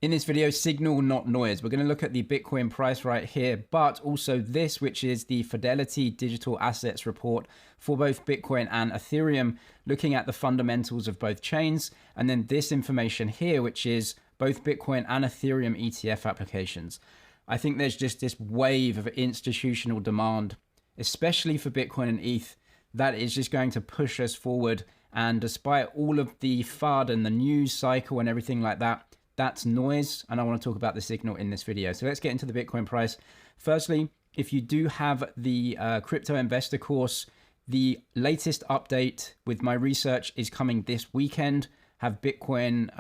In this video, signal, not noise. We're going to look at the Bitcoin price right here, but also this, which is the Fidelity Digital Assets report for both Bitcoin and Ethereum, looking at the fundamentals of both chains. And then this information here, which is both Bitcoin and Ethereum ETF applications. I think there's just this wave of institutional demand, especially for Bitcoin and ETH, that is just going to push us forward. And despite all of the FUD and the news cycle and everything like that, that's noise, and I want to talk about the signal in this video. So let's get into the Bitcoin price. Firstly, if you do have the crypto investor course, the latest update with my research is coming this weekend. Have Bitcoin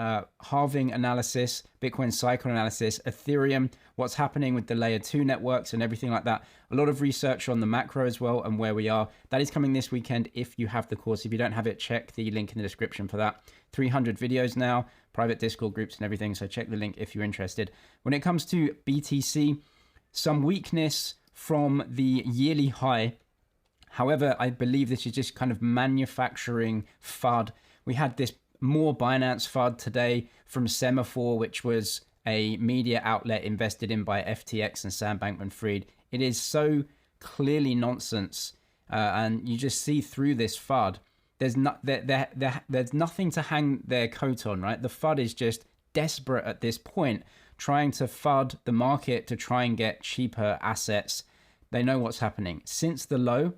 halving analysis, Bitcoin cycle analysis, Ethereum, what's happening with the layer 2 networks and everything like that. A lot of research on the macro as well and where we are. That is coming this weekend if you have the course. If you don't have it, check the link in the description for that. 300 videos now, private Discord groups and everything. So check the link if you're interested. When it comes to BTC, some weakness from the yearly high. However, I believe this is just kind of manufacturing FUD. We had this more Binance FUD today from Semaphore, which was a media outlet invested in by FTX and Sam Bankman-Fried. It is so clearly nonsense, and you just see through this FUD. There's nothing to hang their coat on, right? The FUD is just desperate at this point, trying to FUD the market to try and get cheaper assets. They know what's happening. Since the low,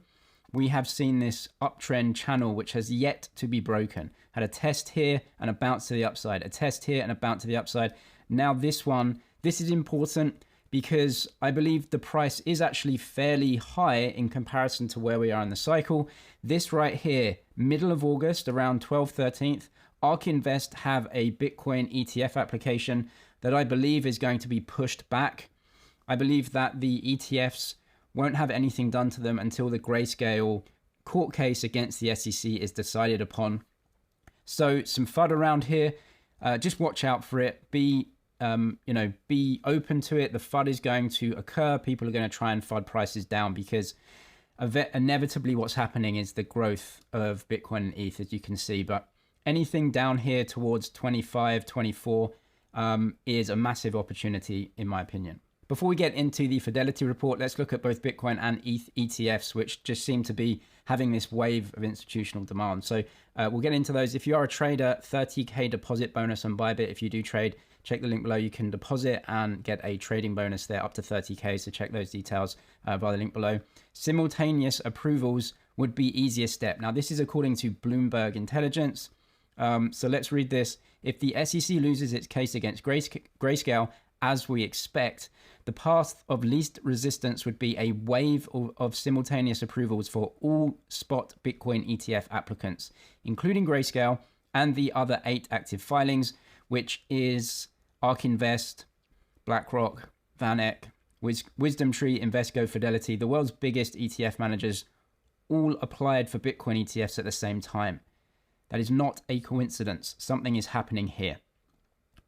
we have seen this uptrend channel, which has yet to be broken. Had a test here and a bounce to the upside, a test here and a bounce to the upside. Now this one, this is important because I believe the price is actually fairly high in comparison to where we are in the cycle. This right here, middle of August, around 12th, 13th, ARK Invest have a Bitcoin ETF application that I believe is going to be pushed back. I believe that the ETFs won't have anything done to them until the Grayscale court case against the SEC is decided upon. So some FUD around here. Just watch out for it. Be open to it. The FUD is going to occur. People are going to try and FUD prices down because inevitably what's happening is the growth of Bitcoin and ETH, as you can see. But anything down here towards 25, 24 is a massive opportunity, in my opinion. Before we get into the Fidelity report, let's look at both Bitcoin and ETH ETFs, which just seem to be having this wave of institutional demand. So we'll get into those. If you are a trader, 30K deposit bonus on Bybit. If you do trade, check the link below. You can deposit and get a trading bonus there up to 30K. So check those details via the link below. Simultaneous approvals would be easiest step. Now, this is according to Bloomberg Intelligence. So let's read this. If the SEC loses its case against Grayscale, as we expect, the path of least resistance would be a wave of simultaneous approvals for all spot Bitcoin ETF applicants, including Grayscale and the other 8 active filings, which is ARK Invest, BlackRock, VanEck, Wisdom Tree, Invesco, Fidelity, the world's biggest ETF managers, all applied for Bitcoin ETFs at the same time. That is not a coincidence. Something is happening here.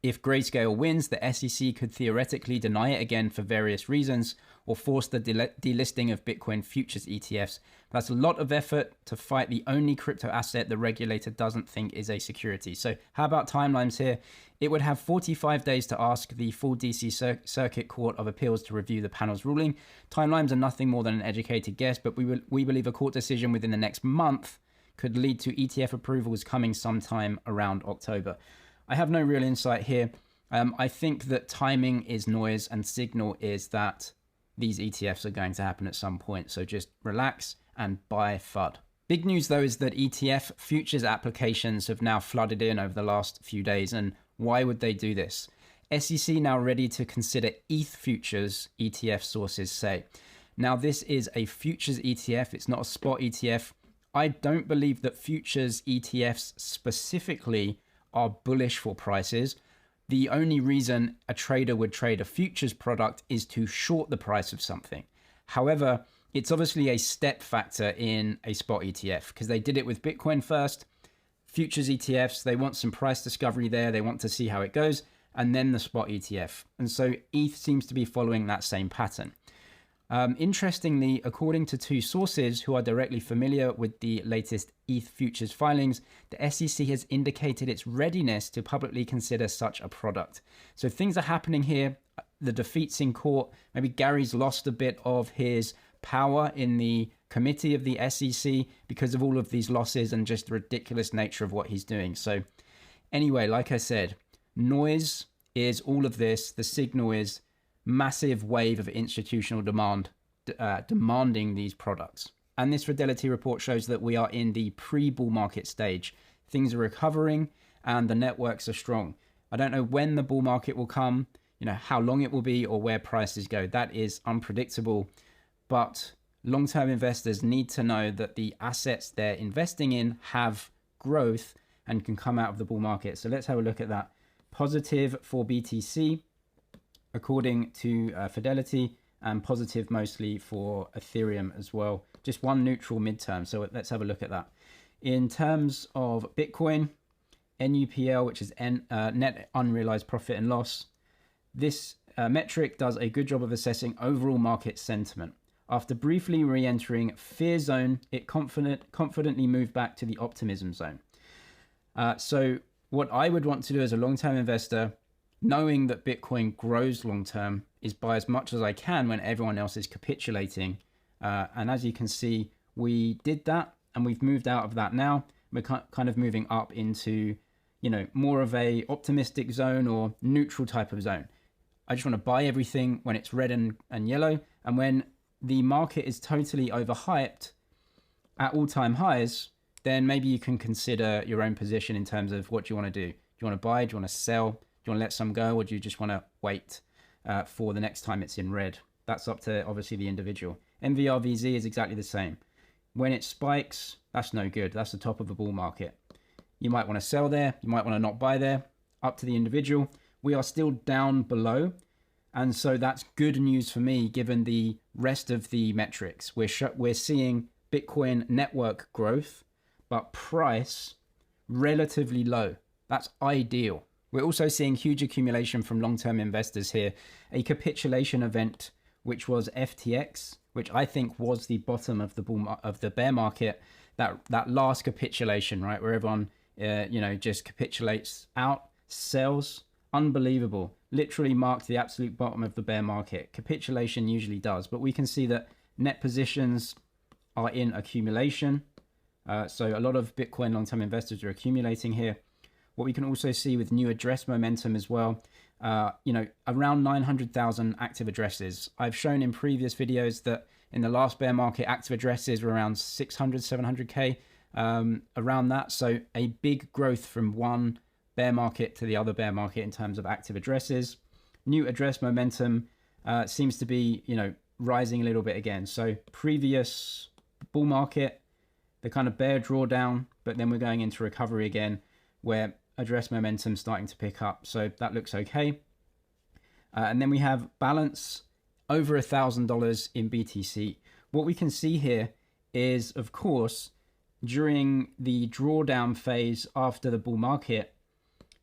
If Grayscale wins, the SEC could theoretically deny it again for various reasons or force the delisting of Bitcoin futures ETFs. That's a lot of effort to fight the only crypto asset the regulator doesn't think is a security. So how about timelines here? It would have 45 days to ask the full DC Circuit Court of Appeals to review the panel's ruling. Timelines are nothing more than an educated guess, but we believe a court decision within the next month could lead to ETF approvals coming sometime around October. I have no real insight here. I think that timing is noise and signal is that these ETFs are going to happen at some point. So just relax and buy FUD. Big news though is that ETF futures applications have now flooded in over the last few days. And why would they do this? SEC now ready to consider ETH futures, ETF sources say. Now this is a futures ETF. It's not a spot ETF. I don't believe that futures ETFs specifically are bullish for prices. The only reason a trader would trade a futures product is to short the price of something. However, it's obviously a step factor in a spot ETF because they did it with Bitcoin first. Futures ETFs, they want some price discovery there. They want to see how it goes, and then the spot ETF. And so ETH seems to be following that same pattern. Interestingly, according to two sources who are directly familiar with the latest ETH futures filings, the SEC has indicated its readiness to publicly consider such a product. So things are happening here. The defeats in court. Maybe Gary's lost a bit of his power in the committee of the SEC because of all of these losses and just the ridiculous nature of what he's doing. So anyway, like I said, noise is all of this. The signal is massive wave of institutional demand demanding these products. And this Fidelity report shows that we are in the pre-bull market stage. Things are recovering and the networks are strong. I don't know when the bull market will come, how long it will be, or where prices go. That is unpredictable. But long-term investors need to know that the assets they're investing in have growth and can come out of the bull market. So let's have a look at that. Positive for BTC, according to Fidelity, and positive mostly for Ethereum as well. Just one neutral midterm. So let's have a look at that. In terms of Bitcoin, NUPL, which is net unrealized profit and loss, this metric does a good job of assessing overall market sentiment. After briefly re-entering fear zone, it confidently moved back to the optimism zone. So what I would want to do as a long-term investor, knowing that Bitcoin grows long-term, is buy as much as I can when everyone else is capitulating. And as you can see, we did that and we've moved out of that now. We're kind of moving up into, more of a optimistic zone or neutral type of zone. I just want to buy everything when it's red and yellow. And when the market is totally overhyped at all-time highs, then maybe you can consider your own position in terms of what do you want to do. Do you want to buy? Do you want to sell? Do you want to let some go? Or do you just want to wait for the next time it's in red? That's up to, obviously, the individual. MVRVZ is exactly the same. When it spikes, that's no good. That's the top of the bull market. You might want to sell there. You might want to not buy there. Up to the individual. We are still down below. And so that's good news for me, given the rest of the metrics. We're seeing Bitcoin network growth, but price relatively low. That's ideal. We're also seeing huge accumulation from long-term investors here. A capitulation event, which was FTX, which I think was the bottom of the bear market. That last capitulation, right, where everyone just capitulates out, sells. Unbelievable. Literally marked the absolute bottom of the bear market. Capitulation usually does, but we can see that net positions are in accumulation. So a lot of Bitcoin long-term investors are accumulating here. What we can also see with new address momentum as well, around 900,000 active addresses. I've shown in previous videos that in the last bear market, active addresses were around 600, 700K, around that. So a big growth from one bear market to the other bear market in terms of active addresses. New address momentum seems to be, rising a little bit again. So previous bull market, the kind of bear drawdown, but then we're going into recovery again where address momentum starting to pick up. So that looks okay. And then we have balance over $1,000 in BTC. What we can see here is, of course, during the drawdown phase after the bull market,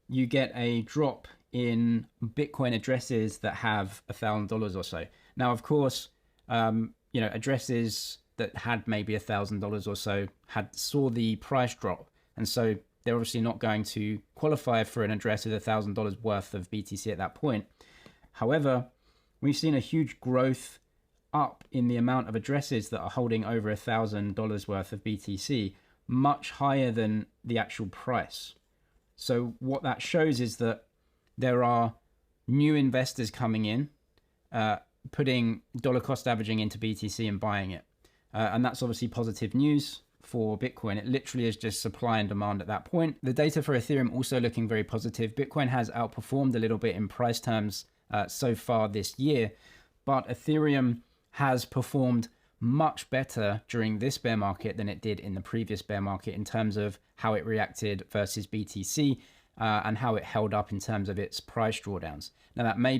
you get a drop in Bitcoin addresses that have $1,000 or so. Now, of course, addresses that had maybe $1,000 or so saw the price drop. And so they're obviously not going to qualify for an address with $1,000 worth of BTC at that point. However, we've seen a huge growth up in the amount of addresses that are holding over $1,000 worth of BTC, much higher than the actual price. So what that shows is that there are new investors coming in, putting dollar cost averaging into BTC and buying it. And that's obviously positive news for Bitcoin. It literally is just supply and demand at that point. The data for Ethereum also looking very positive. Bitcoin has outperformed a little bit in price terms so far this year, but Ethereum has performed much better during this bear market than it did in the previous bear market in terms of how it reacted versus BTC and how it held up in terms of its price drawdowns. Now that may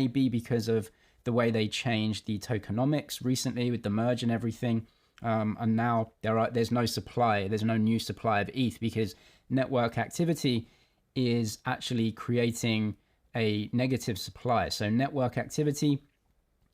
be because of the way they changed the tokenomics recently with the merge and everything, and now there's no supply, there's no new supply of ETH because network activity is actually creating a negative supply. So network activity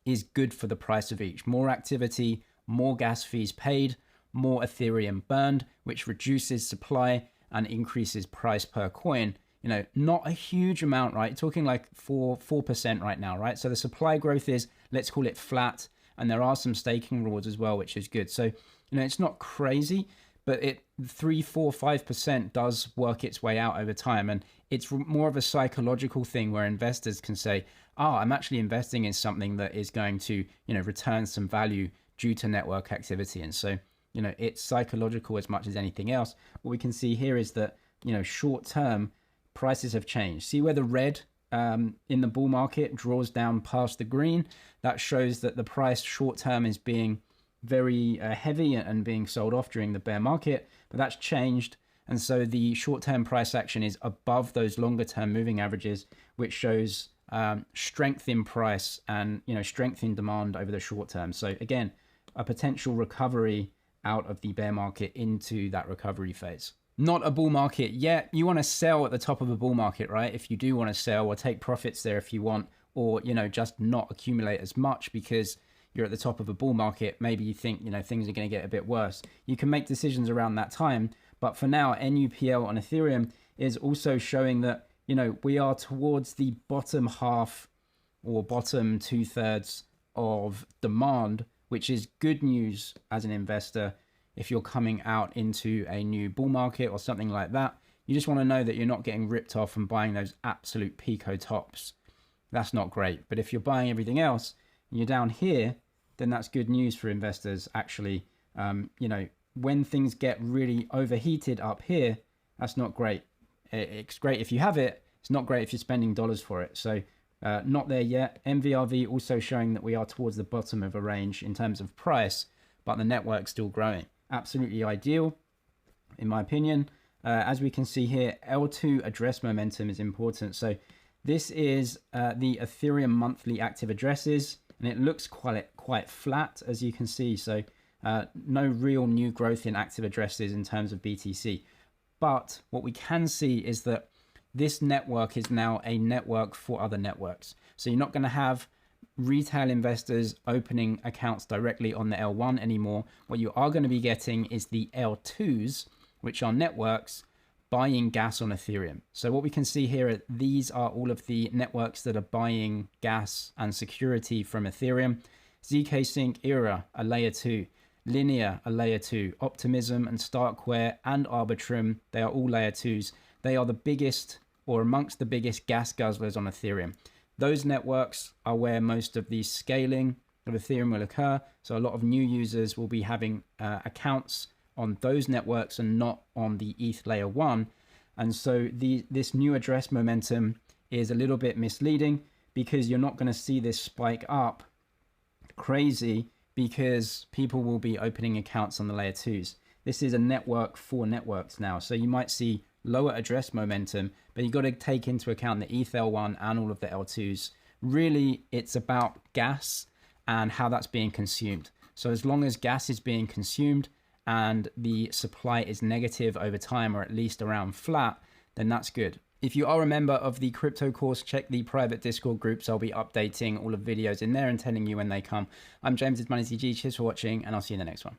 is good for the price of each. More activity, more gas fees paid, more Ethereum burned, which reduces supply and increases price per coin. You know, not a huge amount, right? You're talking like 4% right now, right? So the supply growth is, let's call it flat. And there are some staking rewards as well, which is good. So, you know, it's not crazy, but it 3, 4, 5% does work its way out over time. And it's more of a psychological thing where investors can say, oh, I'm actually investing in something that is going to, you know, return some value due to network activity. And so, you know, it's psychological as much as anything else. What we can see here is that, you know, short term prices have changed. See where the red in the bull market draws down past the green? That shows that the price short term is being very heavy and being sold off during the bear market, but that's changed. And so the short-term price action is above those longer-term moving averages, which shows strength in price and, you know, strength in demand over the short term. So again, a potential recovery out of the bear market into that recovery phase. Not a bull market yet. You want to sell at the top of a bull market, right? If you do want to sell, or take profits there if you want, or, you know, just not accumulate as much because you're at the top of a bull market, maybe you think, you know, things are going to get a bit worse. You can make decisions around that time. But for now, NUPL on Ethereum is also showing that, you know, we are towards the bottom half or bottom 2/3 of demand, which is good news as an investor. If you're coming out into a new bull market or something like that, you just want to know that you're not getting ripped off and buying those absolute pico tops. That's not great. But if you're buying everything else and you're down here, then that's good news for investors. Actually, you know, when things get really overheated up here, that's not great. It's great if you have it. It's not great if you're spending dollars for it. So not there yet. MVRV also showing that we are towards the bottom of a range in terms of price, but the network's still growing. Absolutely ideal, in my opinion. As we can see here, L2 address momentum is important. So this is the Ethereum monthly active addresses, and it looks quite flat, as you can see. So no real new growth in active addresses in terms of BTC. But what we can see is that this network is now a network for other networks. So you're not going to have retail investors opening accounts directly on the L1 anymore. What you are going to be getting is the L2s, which are networks buying gas on Ethereum. So what we can see here, these are all of the networks that are buying gas and security from Ethereum. ZK Sync, Era, a layer 2. Linear, a layer 2. Optimism and Starkware and Arbitrum, they are all layer 2s. They are the biggest, or amongst the biggest, gas guzzlers on Ethereum. Those networks are where most of the scaling of Ethereum will occur. So a lot of new users will be having accounts on those networks and not on the ETH layer 1. And so this new address momentum is a little bit misleading, because you're not going to see this spike up crazy because people will be opening accounts on the layer 2s. This is a network for networks now. So you might see lower address momentum, but you've got to take into account the ETH L1 and all of the L2s. Really, it's about gas and how that's being consumed. So as long as gas is being consumed and the supply is negative over time, or at least around flat, then that's good. If you are a member of the crypto course, check the private Discord groups. I'll be updating all of videos in there and telling you when they come. I'm James, it's MoneyCG. Cheers for watching, and I'll see you in the next one.